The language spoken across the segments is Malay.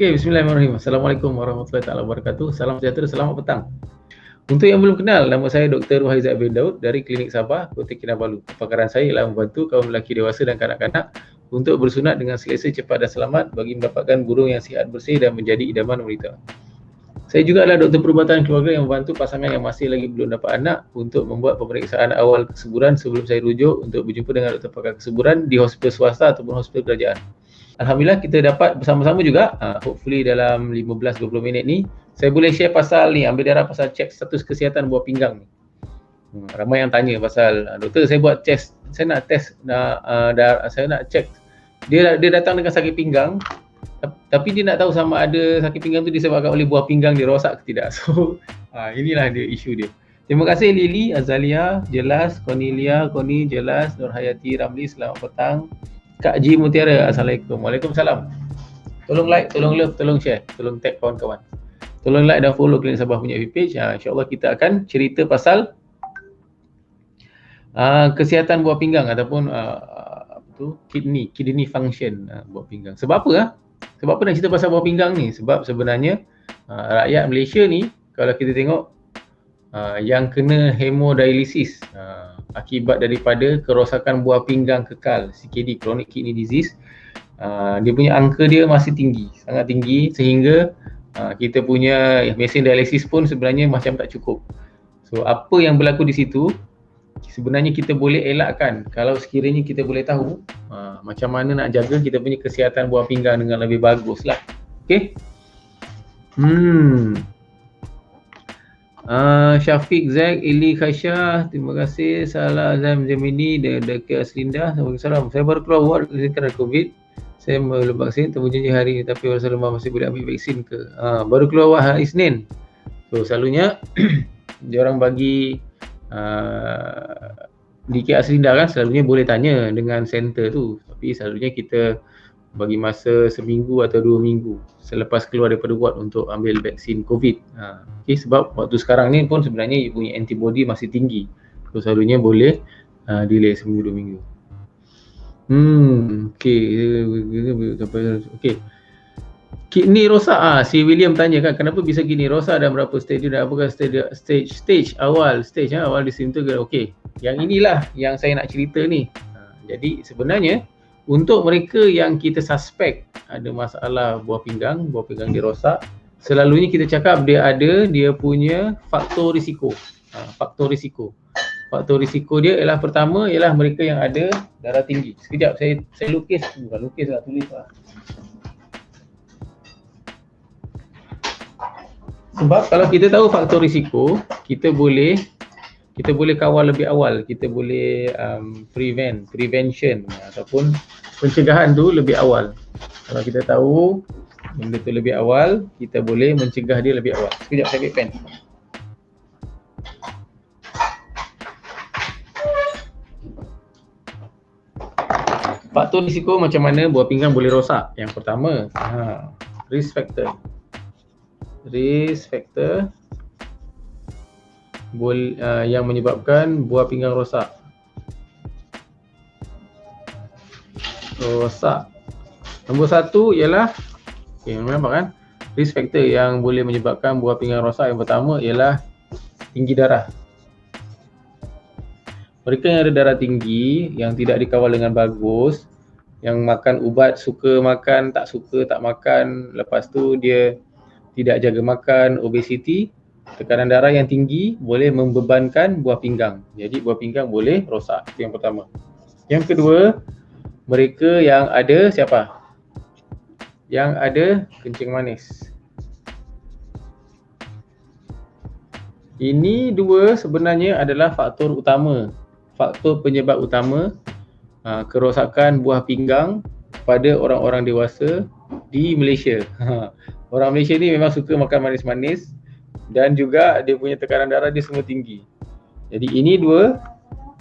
Okey, bismillahirrahmanirrahim. Assalamualaikum warahmatullahi taala wabarakatuh. Salam sejahtera, selamat petang. Untuk yang belum kenal, nama saya Dr. Wahizat bin Daud dari Klinik Sabah, Kota Kinabalu. Kepakaran saya ialah membantu kaum lelaki dewasa dan kanak-kanak untuk bersunat dengan selesa, cepat dan selamat bagi mendapatkan burung yang sihat, bersih dan menjadi idaman wanita. Saya juga adalah doktor perubatan keluarga yang membantu pasangan yang masih lagi belum dapat anak untuk membuat pemeriksaan awal kesuburan sebelum saya rujuk untuk berjumpa dengan doktor pakar kesuburan di hospital swasta ataupun hospital kerajaan. Alhamdulillah kita dapat bersama-sama juga, hopefully dalam 15-20 minit ni saya boleh share pasal ni, ambil darah pasal cek status kesihatan buah pinggang ni. Ramai yang tanya pasal, doktor saya buat test, saya nak test, saya nak cek dia datang dengan sakit pinggang, tapi dia nak tahu sama ada sakit pinggang tu disebabkan oleh buah pinggang dia rosak ke tidak. So inilah dia isu dia. Terima kasih Lily, Azalia, Jelas, Cornelia, Koni, Jelas, Nur Hayati, Ramli, selamat petang. Kak Ji Mutiara, Assalamualaikum. Waalaikumsalam. Tolong like, tolong love, tolong share, tolong tag kawan-kawan. Tolong like dan follow Klinik Sabah punya FB page. InsyaAllah kita akan cerita pasal kesihatan buah pinggang ataupun kidney function buah pinggang. Sebab apa? Sebab apa nak cerita pasal buah pinggang ni? Sebab sebenarnya rakyat Malaysia ni, kalau kita tengok yang kena hemodialisis akibat daripada kerosakan buah pinggang kekal, CKD, chronic kidney disease, dia punya angka dia masih tinggi, sangat tinggi, sehingga kita punya mesin dialisis pun sebenarnya macam tak cukup. So apa yang berlaku di situ sebenarnya kita boleh elakkan kalau sekiranya kita boleh tahu macam mana nak jaga kita punya kesihatan buah pinggang dengan lebih bagus lah. Okay. Syafiq Zack, Ili Khaisyah, terima kasih. Salah Azam Jamini, Dr. Aslinda, Assalamualaikum. Saya baru keluar ward kerana COVID. Saya belum vaksin, temu janji hari ini, tapi rasa lemah, masih boleh ambil vaksin ke? Baru keluar ward hari Isnin. So selalunya diorang bagi DK Aslinda kan, selalunya boleh tanya dengan center tu, tapi selalunya kita bagi masa seminggu atau 2 minggu selepas keluar daripada ward untuk ambil vaksin COVID. Okay, sebab waktu sekarang ni pun sebenarnya you punya antibody masih tinggi. So selalunya boleh delay seminggu 2 minggu. Okay. Kidney rosak. Si William tanya kan, kenapa bisa kidney rosak dan berapa stage dan apakah stage awal di simptom ke? Okey. Yang inilah yang saya nak cerita ni. Jadi sebenarnya untuk mereka yang kita suspek ada masalah buah pinggang dia rosak, selalunya kita cakap dia punya faktor risiko. Faktor risiko dia ialah pertama ialah mereka yang ada darah tinggi. Sekejap saya tulis lah. Sebab kalau kita tahu faktor risiko, kita boleh kawal lebih awal, kita boleh prevention ataupun pencegahan tu lebih awal. Kalau kita tahu benda tu lebih awal, kita boleh mencegah dia lebih awal. Sekejap saya ambil pen. Faktor risiko macam mana buah pinggang boleh rosak? Yang pertama, risk factor yang menyebabkan buah pinggang rosak. Nombor satu ialah, nampak kan? Risk factor yang boleh menyebabkan buah pinggang rosak yang pertama ialah tinggi darah. Mereka yang ada darah tinggi, yang tidak dikawal dengan bagus, yang makan ubat, suka makan, tak suka tak makan, lepas tu dia tidak jaga makan, obesity, tekanan darah yang tinggi boleh membebankan buah pinggang. Jadi buah pinggang boleh rosak. Itu yang pertama. Yang kedua, mereka yang ada siapa? Yang ada kencing manis. Ini dua sebenarnya adalah faktor utama, faktor penyebab utama kerosakan buah pinggang pada orang-orang dewasa di Malaysia. Orang Malaysia ni memang suka makan manis-manis dan juga dia punya tekanan darah dia semua tinggi. Jadi ini dua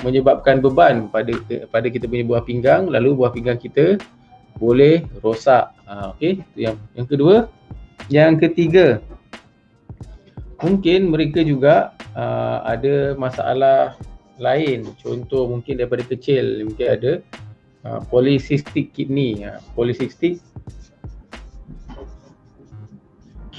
menyebabkan beban pada kita punya buah pinggang, lalu buah pinggang kita boleh rosak. Okey, itu yang kedua. Yang ketiga, mungkin mereka juga ada masalah lain. Contoh mungkin daripada kecil mungkin ada polycystic kidney. Polycystic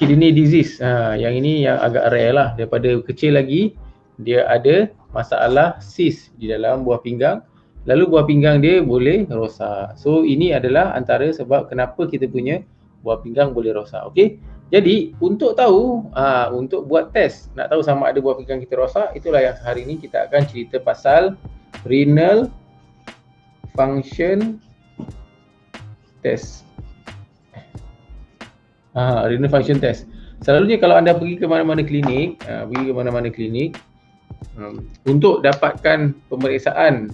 kidney disease. Yang ini yang agak rare lah. Daripada kecil lagi dia ada masalah cyst di dalam buah pinggang, lalu buah pinggang dia boleh rosak. So ini adalah antara sebab kenapa kita punya buah pinggang boleh rosak. Okey. Jadi untuk tahu, untuk buat test nak tahu sama ada buah pinggang kita rosak, itulah yang hari ini kita akan cerita pasal renal function test. Renal function test. Selalunya kalau anda pergi ke mana-mana klinik, untuk dapatkan pemeriksaan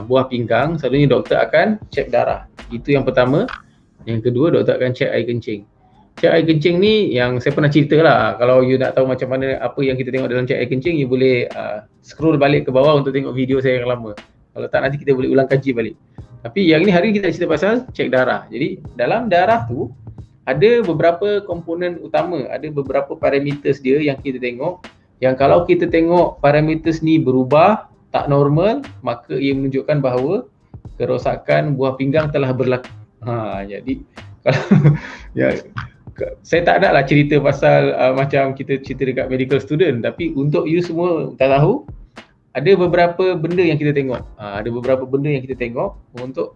buah pinggang, selalunya doktor akan cek darah. Itu yang pertama. Yang kedua, doktor akan cek air kencing. Cek air kencing ni yang saya pernah cerita lah. Kalau you nak tahu macam mana apa yang kita tengok dalam cek air kencing, you boleh scroll balik ke bawah untuk tengok video saya yang lama. Kalau tak, nanti kita boleh ulang kaji balik. Tapi yang ni hari ni kita cerita pasal cek darah. Jadi dalam darah tu ada beberapa komponen utama, ada beberapa parameters dia yang kita tengok, yang kalau kita tengok parameters ni berubah, tak normal, maka ia menunjukkan bahawa kerosakan buah pinggang telah berlaku. Jadi kalau saya tak nak lah cerita pasal macam kita cerita dekat medical student, tapi untuk you semua tak tahu, ada beberapa benda yang kita tengok. Ada beberapa benda yang kita tengok untuk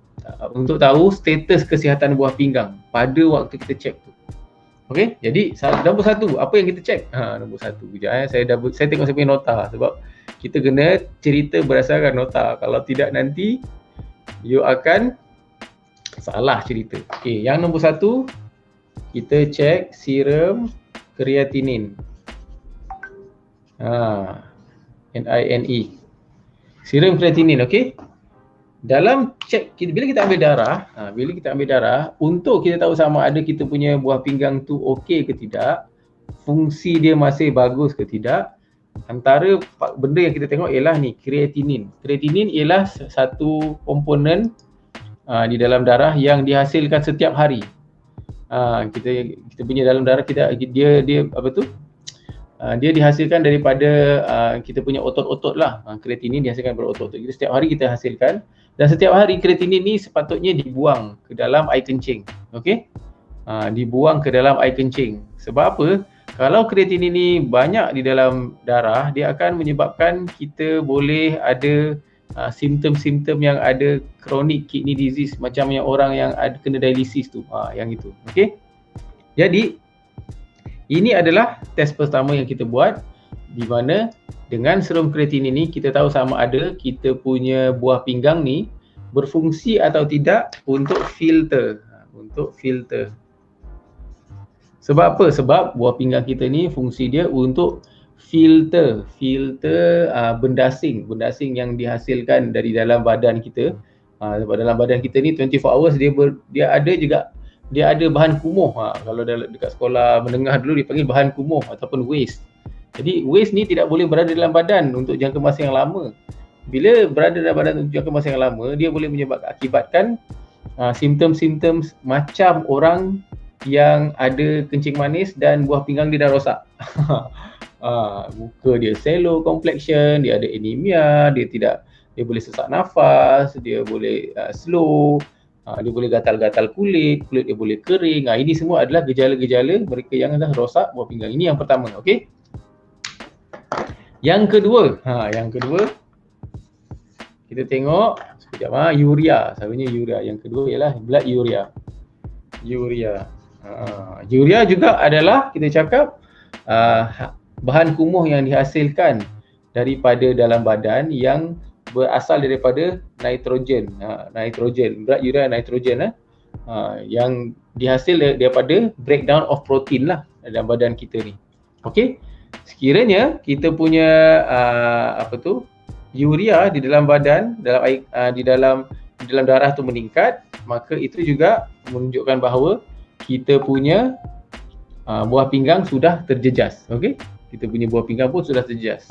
tahu status kesihatan buah pinggang pada waktu kita cek tu. Okey, jadi nombor satu, apa yang kita cek? Nombor satu. Kejap saya tengok saya punya nota, sebab kita kena cerita berdasarkan nota. Kalau tidak nanti you akan salah cerita. Okey, yang nombor satu, kita cek serum kreatinin. NINE. Serum kreatinin, okey. Dalam cek, bila kita ambil darah, untuk kita tahu sama ada kita punya buah pinggang tu okey ke tidak, fungsi dia masih bagus ke tidak, antara benda yang kita tengok ialah ni, kreatinin. Kreatinin ialah satu komponen di dalam darah yang dihasilkan setiap hari. Kita punya dalam darah kita, dia apa tu? Dia dihasilkan daripada kita punya otot-otot lah. Kreatinin dihasilkan daripada otot-otot. Jadi setiap hari kita hasilkan, dan setiap hari kreatinin ni sepatutnya dibuang ke dalam air kencing. Okey? Dibuang ke dalam air kencing. Sebab apa? Kalau kreatinin ni banyak di dalam darah, dia akan menyebabkan kita boleh ada simptom-simptom yang ada chronic kidney disease, macam yang orang yang ada kena dialisis tu, yang itu. Okey. Jadi ini adalah test pertama yang kita buat, di mana dengan serum kreatinin ini kita tahu sama ada kita punya buah pinggang ni berfungsi atau tidak untuk filter. Sebab apa? Sebab buah pinggang kita ni fungsi dia untuk filter bendasing yang dihasilkan dari dalam badan kita. Dalam badan kita ni 24 hours dia ada bahan kumuh. Kalau dekat sekolah menengah dulu dipanggil bahan kumuh ataupun waste. Jadi waste ni tidak boleh berada dalam badan untuk jangka masa yang lama. Bila berada dalam badan untuk jangka masa yang lama, dia boleh akibatkan simptom-simptom macam orang yang ada kencing manis dan buah pinggang dia dah rosak. Muka dia sallow complexion, dia ada anemia, dia boleh sesak nafas, dia boleh slow, dia boleh gatal-gatal kulit dia boleh kering. Ini semua adalah gejala-gejala mereka yang dah rosak buah pinggang. Ini yang pertama, okey. Yang kedua, kita tengok sekejap, urea. Selalunya urea. Yang kedua ialah blood urea. Urea juga adalah kita cakap bahan kumuh yang dihasilkan daripada dalam badan yang berasal daripada nitrogen. Blood urea nitrogen yang dihasil daripada breakdown of protein lah dalam badan kita ni. Okey. Sekiranya kita punya urea di dalam badan, di dalam darah tu meningkat, maka itu juga menunjukkan bahawa kita punya buah pinggang sudah terjejas. Okey, kita punya buah pinggang pun sudah terjejas.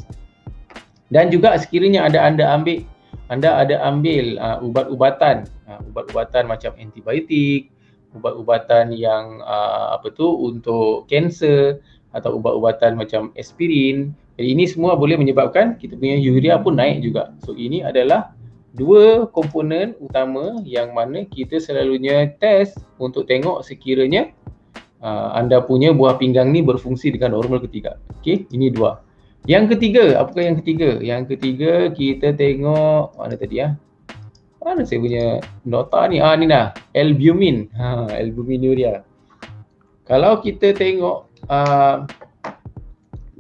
Dan juga sekiranya anda ada ambil ubat-ubatan macam antibiotik, ubat-ubatan yang untuk kanser, atau ubat-ubatan macam aspirin. Jadi ini semua boleh menyebabkan kita punya urea pun naik juga. So ini adalah dua komponen utama yang mana kita selalunya test untuk tengok sekiranya anda punya buah pinggang ni berfungsi dengan normal ke tidak. Okey, ini 2. Yang ketiga, apakah yang ketiga? Yang ketiga kita tengok mana tadi ya? Mana saya punya nota ni? Ni dah, albumin. Albuminuria. Kalau kita tengok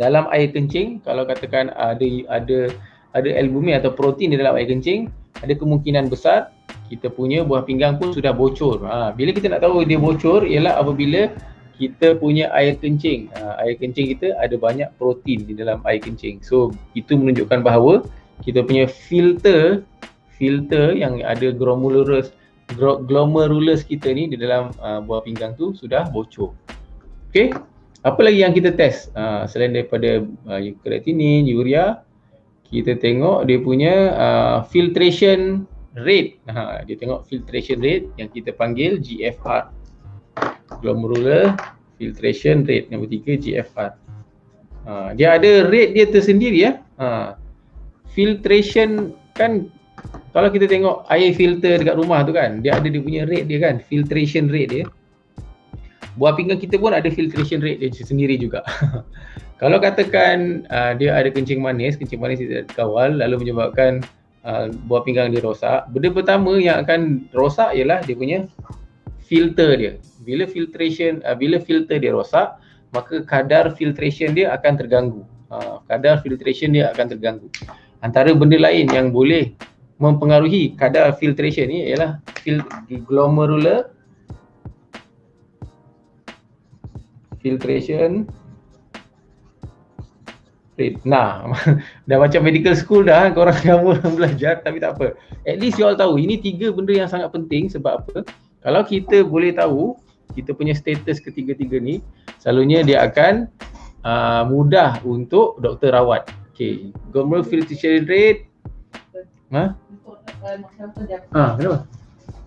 dalam air kencing, kalau katakan ada albumin atau protein di dalam air kencing, ada kemungkinan besar kita punya buah pinggang pun sudah bocor. Bila kita nak tahu dia bocor ialah apabila kita punya air kencing. Air kencing kita ada banyak protein di dalam air kencing. So itu menunjukkan bahawa kita punya filter yang ada glomerulus kita ni di dalam buah pinggang tu sudah bocor. Okey. Apa lagi yang kita test? Selain daripada kreatinin, urea, kita tengok dia punya filtration rate. Dia tengok filtration rate yang kita panggil GFR. Glomerular filtration rate. Nombor 3 GFR. Dia ada rate dia tersendiri ya. Filtration kan, kalau kita tengok air filter dekat rumah tu kan, dia ada dia punya rate dia kan, filtration rate dia. Buah pinggang kita pun ada filtration rate dia sendiri juga. Kalau katakan dia ada kencing manis tidak dikawal lalu menyebabkan buah pinggang dia rosak, benda pertama yang akan rosak ialah dia punya filter dia. Bila filter dia rosak, maka kadar filtration dia akan terganggu. Antara benda lain yang boleh mempengaruhi kadar filtration ni ialah glomerular filtration rate. Dah macam medical school dah korang orang belajar, tapi tak apa. At least you all tahu ini 3 benda yang sangat penting. Sebab apa? Kalau kita boleh tahu kita punya status ketiga-tiga ni, selalunya dia akan mudah untuk doktor rawat. Okey, glomerular filtration rate. Kenapa?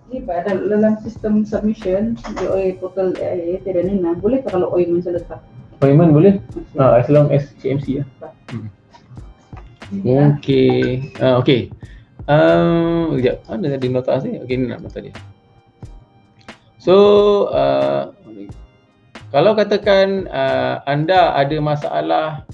Ni pada dalam sistem submission di OI total tidak ni boleh tak kalau OI mensa letak? Appointment boleh? As long as CMC ya. Okey. Sekejap. Ada tadi nota saya. Okey, ni nak nota dia. So, kalau katakan anda ada masalah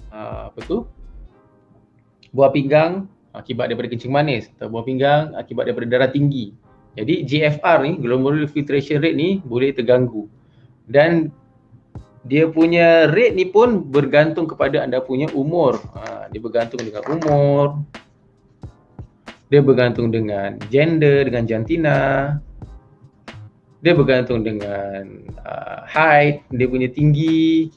buah pinggang akibat daripada kencing manis atau buah pinggang akibat daripada darah tinggi. Jadi GFR ni, glomerular filtration rate ni boleh terganggu. Dan dia punya rate ni pun bergantung kepada anda punya umur. Dia bergantung dengan umur. Dia bergantung dengan gender, dengan jantina. Dia bergantung dengan height, dia punya tinggi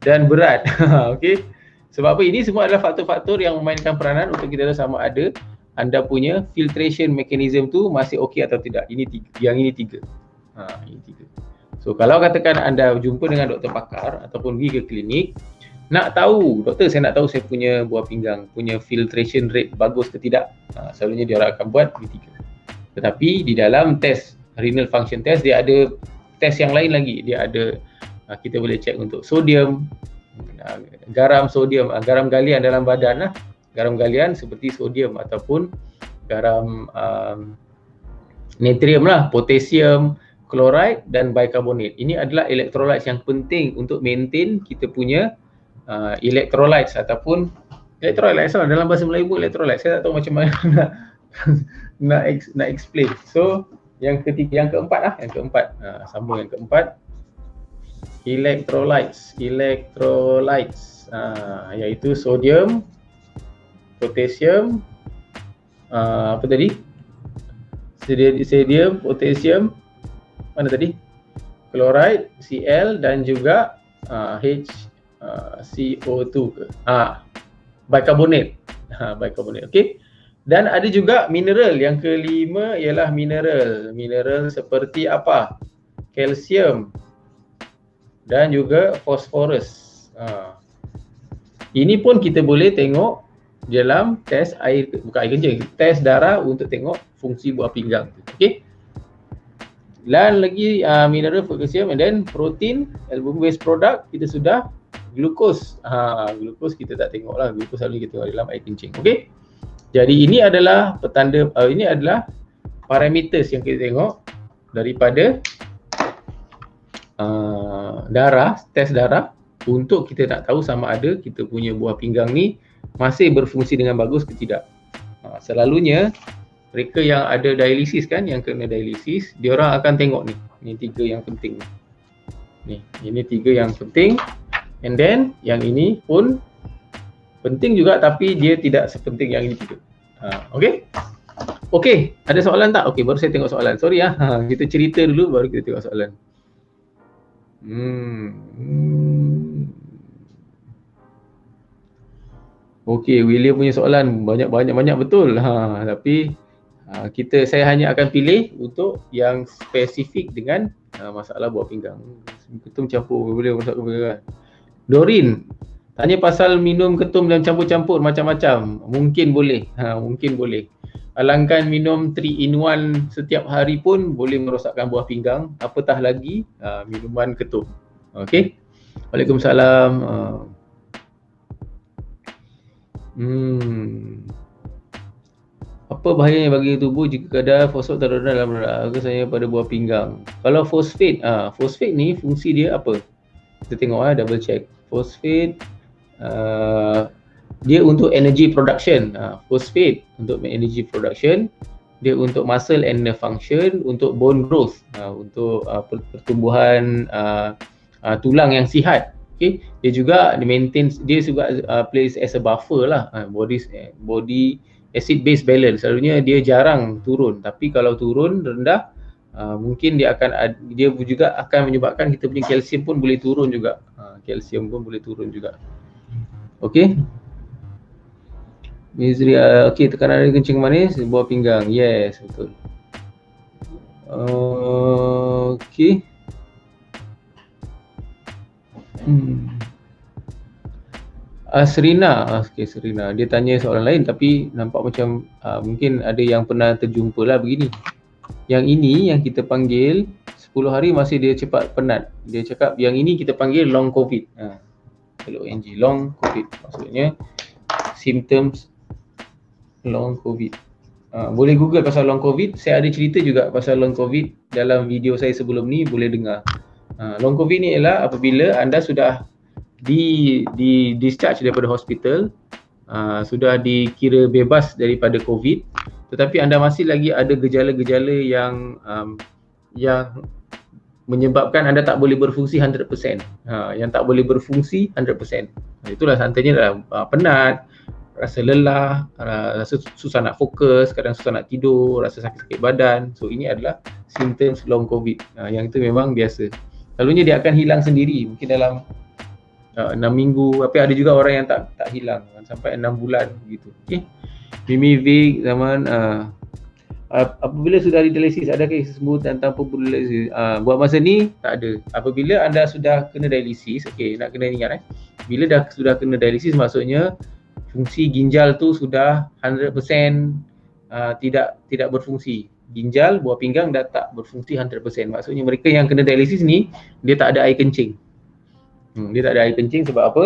dan berat. Okey. Sebab apa? Ini semua adalah faktor-faktor yang memainkan peranan untuk kita tahu sama ada anda punya filtration mechanism tu masih okey atau tidak. Ini tiga. Ini 3. So kalau katakan anda jumpa dengan doktor pakar ataupun pergi ke klinik, nak tahu, doktor saya nak tahu saya punya buah pinggang punya filtration rate bagus ke tidak. Selalunya dia akan buat ini 3. Tetapi di dalam test renal function test dia ada test yang lain lagi. Dia ada kita boleh cek untuk sodium, garam galian dalam badan lah. Garam galian seperti sodium ataupun garam natrium lah, potasium, chloride dan bicarbonate. Ini adalah electrolytes yang penting untuk maintain kita punya electrolytes ataupun electrolytes lah. Dalam bahasa Melayu pun electrolytes. Saya tak tahu macam mana nak explain. So yang keempat sambung yang keempat, electrolytes iaitu sodium, potasium, apa tadi? Sodium, potasium, mana tadi? Chloride, Cl dan juga HCO2 ke? Bicarbonate. Bicarbonate. Okey. Dan ada juga mineral. Yang kelima ialah mineral. Mineral seperti apa? Kalsium dan juga fosforus. Ini pun kita boleh tengok dalam test bukan air kencing, test darah untuk tengok fungsi buah pinggang. Okey. Dan lagi mineral, kalsium, and then protein, albumin based product kita sudah, glukos. Glukos kita tak tengok lah, glukos selalu kita tengok dalam air kencing. Okey. Jadi ini adalah ini adalah parameters yang kita tengok daripada darah, test darah untuk kita nak tahu sama ada kita punya buah pinggang ni masih berfungsi dengan bagus ke tidak. Selalunya mereka yang ada dialisis kan, yang kena dialisis, diorang akan tengok ni. Ni 3 yang penting. Ni, ini 3 yang penting. And then yang ini pun penting juga tapi dia tidak sepenting yang ini 3. Okey? Okey, ada soalan tak? Okey, baru saya tengok soalan. Sorry kita cerita dulu baru kita tengok soalan. Okey, William punya soalan banyak betul. Tapi saya hanya akan pilih untuk yang spesifik dengan masalah buah pinggang. Ketum campur boleh masak ke? Dorin tanya pasal minum ketum dan campur-campur macam-macam. Mungkin boleh. Mungkin boleh. Alangkan minum 3 in 1 setiap hari pun boleh merosakkan buah pinggang, apatah lagi minuman ketum. Okey. Waalaikumsalam. Apa bahayanya bagi tubuh jika kadar fosfat terdapat dalam darah saya pada buah pinggang? Kalau fosfat, fosfat ni fungsi dia apa? Kita tengok double check. Fosfat dia untuk energy production. Fosfat untuk energy production, dia untuk muscle and nerve function, untuk bone growth, untuk pertumbuhan tulang yang sihat. Okay. Dia juga dia juga plays as a buffer lah, body acid base balance. Selalunya dia jarang turun, tapi kalau turun rendah, mungkin dia juga akan menyebabkan kita punya kalsium pun boleh turun juga. Kalsium pun boleh turun juga. Okey. Misery, okey, tekanan darah kencing manis, buah pinggang. Yes, betul. Okey. Serina, Serina. Dia tanya soalan lain tapi nampak macam mungkin ada yang pernah terjumpa lah begini. Yang ini yang kita panggil 10 hari masih dia cepat penat. Dia cakap yang ini kita panggil long COVID. LONG, long COVID. Maksudnya symptoms long COVID. Boleh Google pasal long COVID. Saya ada cerita juga pasal long COVID dalam video saya sebelum ni, boleh dengar. Long COVID ni ialah apabila anda sudah di discharge daripada hospital, sudah dikira bebas daripada COVID, tetapi anda masih lagi ada gejala-gejala yang menyebabkan anda tak boleh berfungsi 100%. Yang tak boleh berfungsi 100%. Itulah antaranya adalah penat, rasa lelah, rasa susah nak fokus, kadang susah nak tidur, rasa sakit-sakit badan. So ini adalah symptoms long COVID. Yang itu memang biasa. Selalunya dia akan hilang sendiri, mungkin dalam 6 minggu, tapi ada juga orang yang tak hilang sampai 6 bulan gitu. Okey. Mimivik zaman apabila sudah dialisis, adakah sembuh tanpa perlu dialisis? Buat masa ni tak ada. Apabila anda sudah kena dialisis, okey, nak kena ingat bila sudah kena dialisis, maksudnya fungsi ginjal tu sudah 100% tidak berfungsi. Ginjal, buah pinggang dah tak berfungsi 100%. Maksudnya mereka yang kena dialisis ni, dia tak ada air kencing. Dia tak ada air kencing sebab apa?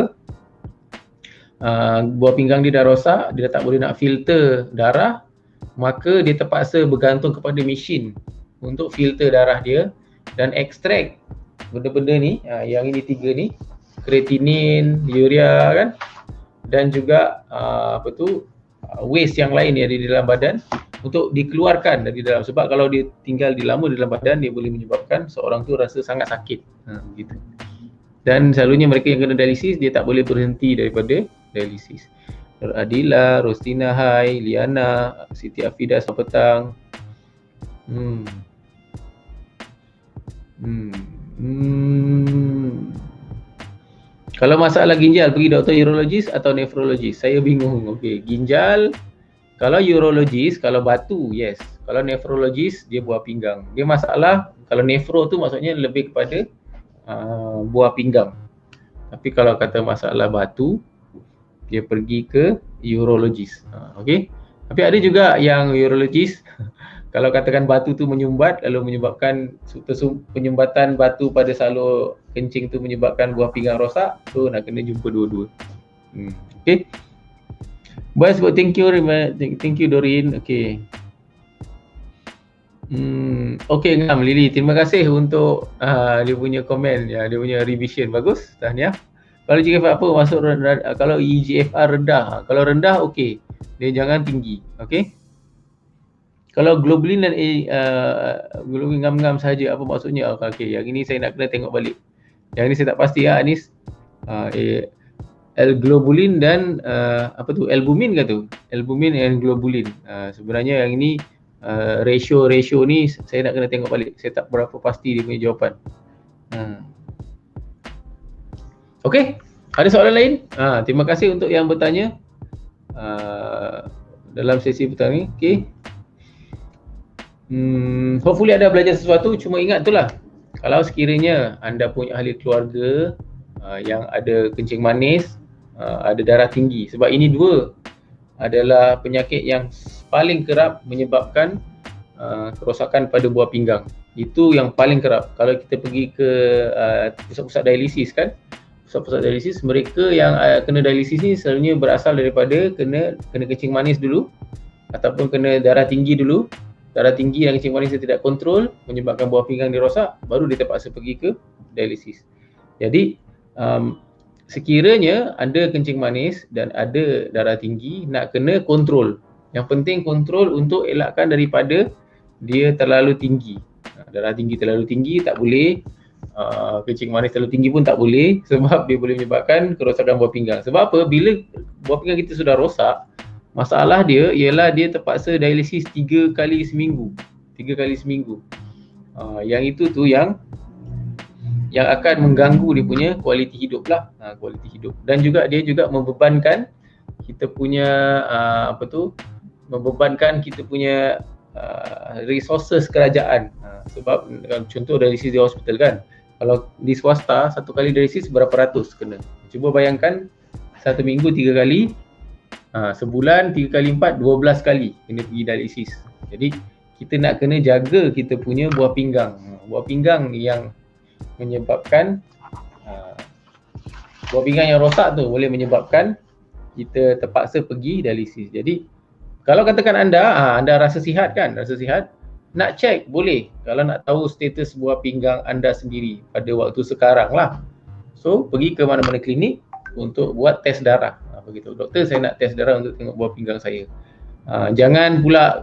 Buah pinggang dia dah rosak, dia dah tak boleh nak filter darah, maka dia terpaksa bergantung kepada mesin untuk filter darah dia dan ekstrak benda-benda ni, yang ini 3 ni, kreatinin, urea kan, dan juga waste yang lain yang ada di dalam badan untuk dikeluarkan dari dalam. Sebab kalau dia tinggal lama di dalam badan, dia boleh menyebabkan seorang tu rasa sangat sakit. Gitu. Dan selalunya mereka yang kena dialisis, dia tak boleh berhenti daripada dialisis. Adila, Rostina Hai, Liana, Siti Afidah selamat petang. Kalau masalah ginjal, pergi doktor urologis atau nefrologis? Saya bingung. Okey, ginjal, kalau urologis, kalau batu, yes. Kalau nefrologis, dia buah pinggang. Dia masalah, kalau nefro tu maksudnya lebih kepada buah pinggang. Tapi kalau kata masalah batu, dia pergi ke urologis. Okey. Tapi ada juga yang urologis kalau katakan batu tu menyumbat, lalu menyebabkan penyumbatan batu pada salur kencing tu menyebabkan buah pinggang rosak, so nak kena jumpa dua-dua. Okey. Bye sebut thank you Dorin. Okey. Okey Ngam, Lily, terima kasih untuk dia punya komen, ya, dia punya revision bagus, tahniah. Kalau GFR apa masuk kalau EGFR rendah, kalau rendah okey, dia jangan tinggi, okey. Kalau globulin dan globulin ngam-ngam saja, apa maksudnya? Okey, yang ini saya nak kena tengok balik. Yang ini saya tak pasti ya, Anis. L-globulin dan apa tu? Albumin ke tu? Albumin dan globulin. Sebenarnya yang ini ratio ni saya nak kena tengok balik. Saya tak berapa pasti dia punya jawapan. Okey, ada soalan lain? Terima kasih untuk yang bertanya dalam sesi petang ni. Okey. Hopefully ada belajar sesuatu. Cuma ingat itulah, kalau sekiranya anda punya ahli keluarga yang ada kencing manis, ada darah tinggi, sebab ini dua adalah penyakit yang paling kerap menyebabkan kerosakan pada buah pinggang. Itu yang paling kerap. Kalau kita pergi ke pusat-pusat dialisis kan, pusat-pusat dialisis, mereka yang kena dialisis ni selalunya berasal daripada kena kencing manis dulu, ataupun kena darah tinggi dulu. Darah tinggi dan kencing manis dia tidak kontrol, menyebabkan buah pinggang dia rosak, baru dia terpaksa pergi ke dialisis. Jadi sekiranya ada kencing manis dan ada darah tinggi, nak kena kontrol. Yang penting kontrol untuk elakkan daripada dia terlalu tinggi. Darah tinggi terlalu tinggi tak boleh, kencing manis terlalu tinggi pun tak boleh, sebab dia boleh menyebabkan kerosakan buah pinggang. Sebab apa? Bila buah pinggang kita sudah rosak, masalah dia ialah dia terpaksa dialisis 3 kali seminggu. Yang itu tu yang akan mengganggu dia punya kualiti hidup lah, kualiti hidup. Dan juga dia juga membebankan kita punya membebankan kita punya resources kerajaan. Sebab contoh dialisis di hospital kan, kalau di swasta satu kali dialisis berapa ratus kena. Cuba bayangkan satu minggu 3 kali, sebulan 3 kali 4, 12 kali kena pergi dialisis. Jadi kita nak kena jaga kita punya buah pinggang. Buah pinggang yang menyebabkan buah pinggang yang rosak tu boleh menyebabkan kita terpaksa pergi dialisis. Jadi kalau katakan anda rasa sihat kan, nak cek boleh, kalau nak tahu status buah pinggang anda sendiri pada waktu sekarang lah. So pergi ke mana-mana klinik untuk buat tes darah. Begitu, doktor, saya nak tes darah untuk tengok buah pinggang saya. Jangan pula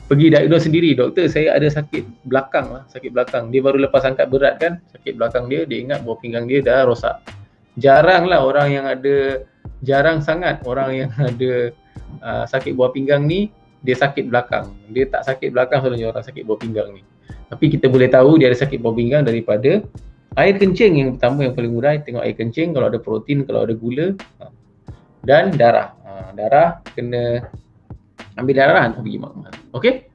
pergi diagnose sendiri, doktor saya ada sakit belakang lah, dia baru lepas angkat berat kan, sakit belakang dia ingat buah pinggang dia dah rosak. Jarang sangat orang yang ada sakit buah pinggang ni dia sakit belakang. Dia tak sakit belakang selalunya orang sakit buah pinggang ni. Tapi kita boleh tahu dia ada sakit buah pinggang daripada air kencing. Yang pertama, yang paling mudah, tengok air kencing, kalau ada protein, kalau ada gula, dan darah. Darah kena ambil darah hantar pergi makmal. Okey?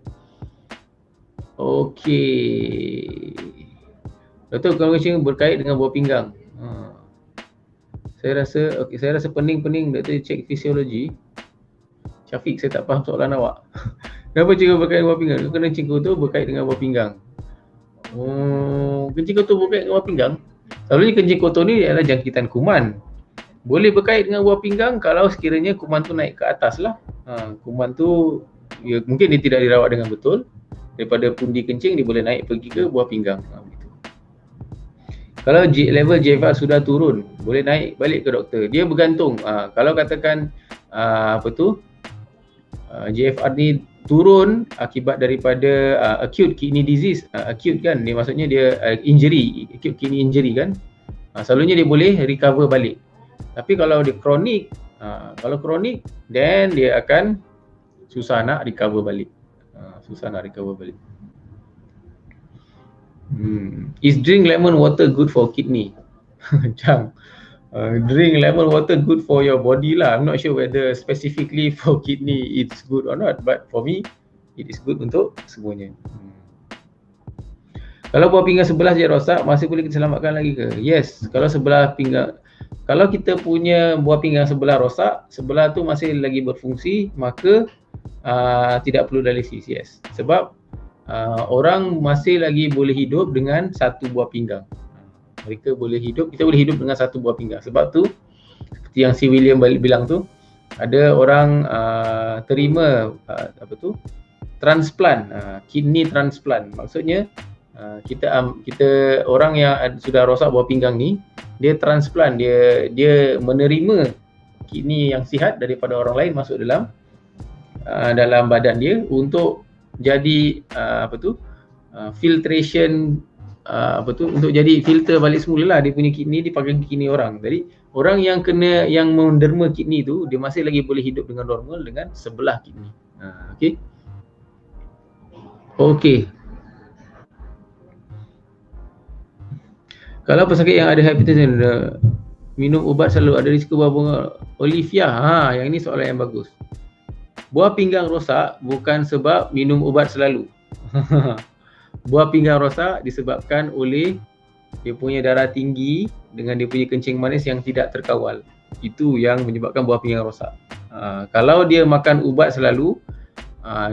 Doktor, kalau kencing berkait dengan buah pinggang. Saya rasa pening-pening, doktor cek fisiologi. Syafiq, saya tak faham soalan awak. Kenapa kencing berkait dengan buah pinggang? Kena kencing kotor berkait dengan buah pinggang. Kencing kotor berkait dengan buah pinggang. Selalunya kencing kotor ni adalah jangkitan kuman. Boleh berkait dengan buah pinggang kalau sekiranya kuman tu naik ke atas lah. Kuman tu mungkin dia tidak dirawat dengan betul. Daripada pundi kencing dia boleh naik pergi ke buah pinggang. Gitu. Kalau level GFR sudah turun, boleh naik balik ke doktor. Dia bergantung. Kalau katakan GFR ni turun akibat daripada acute kidney disease, acute kan, dia maksudnya dia injury, acute kidney injury kan. Selalunya dia boleh recover balik. Tapi kalau dia kronik, then dia akan susah nak recover balik. Is drink lemon water good for kidney? Macam drink lemon water good for your body lah. I'm not sure whether specifically for kidney it's good or not, but for me it is good untuk semuanya. Kalau buah pinggang sebelah je rosak, masih boleh kita selamatkan lagi ke? Yes, kalau kita punya buah pinggang sebelah rosak, sebelah tu masih lagi berfungsi, maka tidak perlu dialisis. Yes, sebab orang masih lagi boleh hidup dengan satu buah pinggang. Kita boleh hidup dengan satu buah pinggang. Sebab tu seperti yang si William bilang tu, ada orang terima transplant, kidney transplant. Maksudnya kita orang yang sudah rosak buah pinggang ni, dia transplant, dia menerima kidney yang sihat daripada orang lain masuk dalam badan dia untuk jadi filtration, untuk jadi filter balik semula lah dia punya kidney dipakai kidney orang. Jadi orang yang menderma kidney tu, dia masih lagi boleh hidup dengan normal dengan sebelah kidney. Okey. Kalau pesakit yang ada hypertension, minum ubat selalu, ada risiko buah bunga. Olivia, yang ini soalan yang bagus. Buah pinggang rosak bukan sebab minum ubat selalu. Buah pinggang rosak disebabkan oleh dia punya darah tinggi dengan dia punya kencing manis yang tidak terkawal. Itu yang menyebabkan buah pinggang rosak. Kalau dia makan ubat selalu,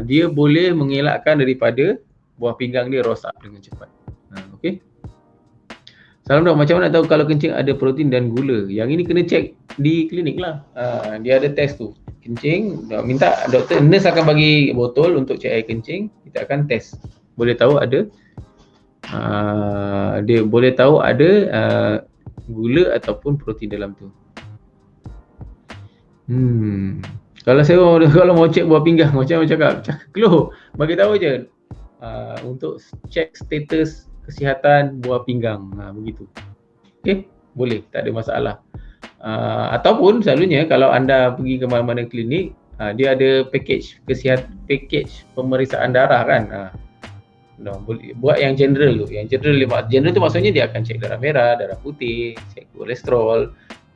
dia boleh mengelakkan daripada buah pinggang dia rosak dengan cepat. Okey. Salam dok, macam mana nak tahu kalau kencing ada protein dan gula? Yang ini kena cek di klinik lah. Dia ada test tu. Kencing, minta doktor, nurse akan bagi botol untuk cek air kencing. Kita akan test. Boleh tahu ada dia boleh tahu ada gula ataupun protein dalam tu. Kalau mau cek buah pinggang, macam cakap Klo, bagi tahu je untuk cek status kesihatan buah pinggang, begitu. Okey, boleh, tak ada masalah. Ataupun selalunya kalau anda pergi ke mana-mana klinik, dia ada package pemeriksaan darah kan. Boleh buat yang general tu. Yang general tu maksudnya dia akan cek darah merah, darah putih, cek kolesterol,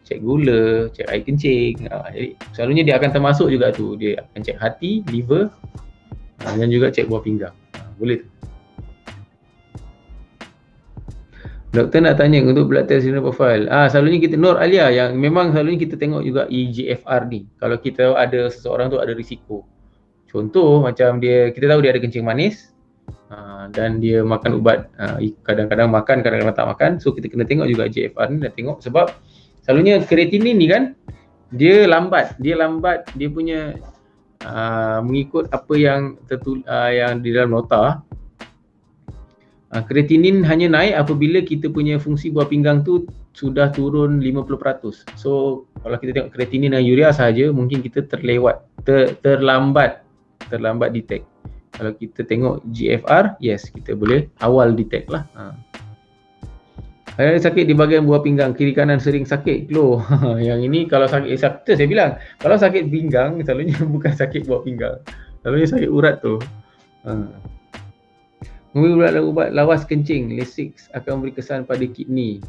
cek gula, cek air kencing. Jadi selalunya dia akan termasuk juga tu. Dia akan cek hati, liver, dan juga cek buah pinggang. Boleh tu. Doktor nak tanya untuk blood test renal profile. Selalunya kita, Nur Alia, yang memang selalunya kita tengok juga eGFR ni. Kalau kita ada seseorang tu ada risiko. Contoh macam kita tahu dia ada kencing manis, dan dia makan ubat, kadang-kadang makan, kadang-kadang tak makan. So kita kena tengok juga GFR ni, dan tengok sebab selalunya kreatinin ni kan dia lambat dia punya mengikut apa yang yang di dalam nota. Kreatinin hanya naik apabila kita punya fungsi buah pinggang tu sudah turun 50%. So kalau kita tengok kreatinin dan urea sahaja, mungkin kita terlambat detect. Kalau kita tengok GFR, yes, kita boleh awal detect lah. Ada sakit di bahagian buah pinggang, kiri kanan sering sakit, Klo. Yang ini kalau sakit, saya bilang, kalau sakit pinggang, selalunya bukan sakit buah pinggang. Selalunya sakit urat tu. Mengambil ubat lawas kencing, Lasix akan beri kesan pada kidney.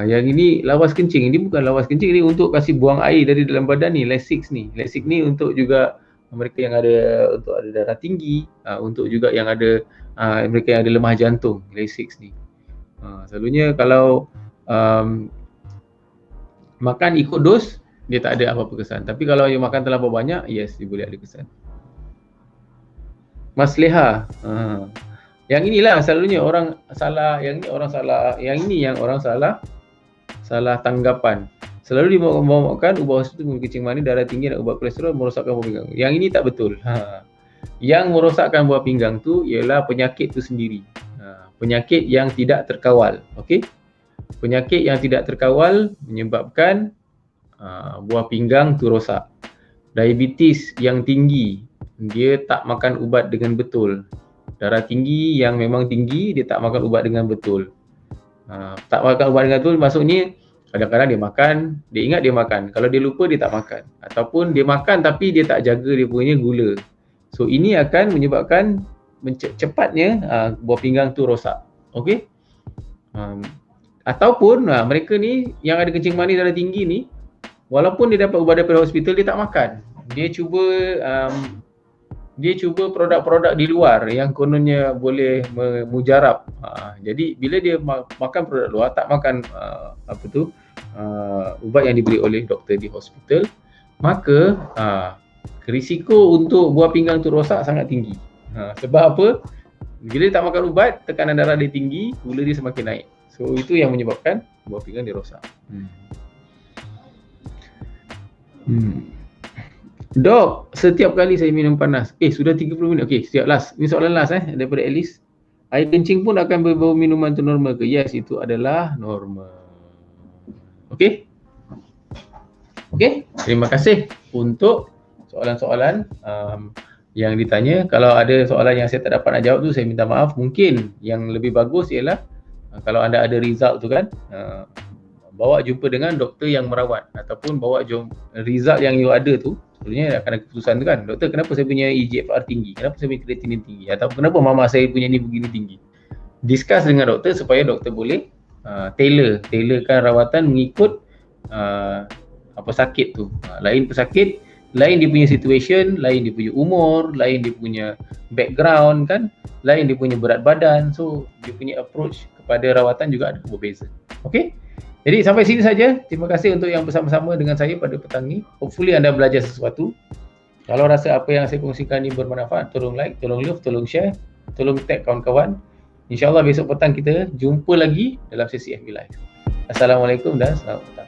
Yang ini lawas kencing, ini bukan lawas kencing, ini untuk kasih buang air dari dalam badan ni, Lasix ni. Lasix ni untuk juga mereka yang ada darah tinggi, untuk juga yang ada mereka yang ada lemah jantung, Lasix ni. Selalunya kalau makan ikut dos, dia tak ada apa-apa kesan. Tapi kalau you makan terlalu banyak, yes, dia boleh ada kesan. Mas Leha, yang inilah selalunya orang salah, yang ini orang salah tanggapan. Selalu dibawa-bawakan ubat hospital mengurangkan kencing manis, darah tinggi dan ubat kolesterol merosakkan buah pinggang. Yang ini tak betul. Yang merosakkan buah pinggang tu ialah penyakit tu sendiri. Penyakit yang tidak terkawal. Okey? Penyakit yang tidak terkawal menyebabkan buah pinggang tu rosak. Diabetes yang tinggi, dia tak makan ubat dengan betul. Darah tinggi yang memang tinggi, dia tak makan ubat dengan betul. Tak makan ubat dengan betul maksudnya kadang-kadang dia makan, dia ingat dia makan. Kalau dia lupa, dia tak makan. Ataupun dia makan tapi dia tak jaga dia punya gula. So ini akan menyebabkan cepatnya buah pinggang tu rosak. Okey? Ataupun mereka ni yang ada kencing manis darah tinggi ni, walaupun dia dapat ubat daripada hospital, dia tak makan. Dia cuba produk-produk di luar yang kononnya boleh mujarab. Jadi bila dia makan produk luar, tak makan ubat yang diberi oleh doktor di hospital, maka risiko untuk buah pinggang tu rosak sangat tinggi. Sebab apa? Bila dia tak makan ubat, tekanan darah dia tinggi, gula dia semakin naik. So itu yang menyebabkan buah pinggang dia rosak. Dok, setiap kali saya minum panas. Sudah 30 minit. Okey, siap last. Ini soalan last daripada Alice. Air kencing pun akan berbau minuman tu normal ke? Yes, itu adalah normal. Okey? Okey, terima kasih untuk soalan-soalan yang ditanya. Kalau ada soalan yang saya tak dapat nak jawab tu, saya minta maaf. Mungkin yang lebih bagus ialah kalau anda ada result tu kan, bawa jumpa dengan doktor yang merawat ataupun bawa result yang you ada tu. Sebenarnya akan ada keputusan tu kan, doktor kenapa saya punya EGFR tinggi, kenapa saya punya creatinine tinggi, atau kenapa mama saya punya ni begini tinggi. Discuss dengan doktor supaya doktor boleh tailorkan rawatan mengikut apa sakit tu. Lain pesakit, lain dia punya situation, lain dia punya umur, lain dia punya background kan, lain dia punya berat badan. So dia punya approach kepada rawatan juga ada berbeza. Okey? Jadi sampai sini saja. Terima kasih untuk yang bersama-sama dengan saya pada petang ni. Hopefully anda belajar sesuatu. Kalau rasa apa yang saya kongsikan ni bermanfaat, tolong like, tolong love, tolong share, tolong tag kawan-kawan. InsyaAllah besok petang kita jumpa lagi dalam sesi FB Live. Assalamualaikum dan selamat petang.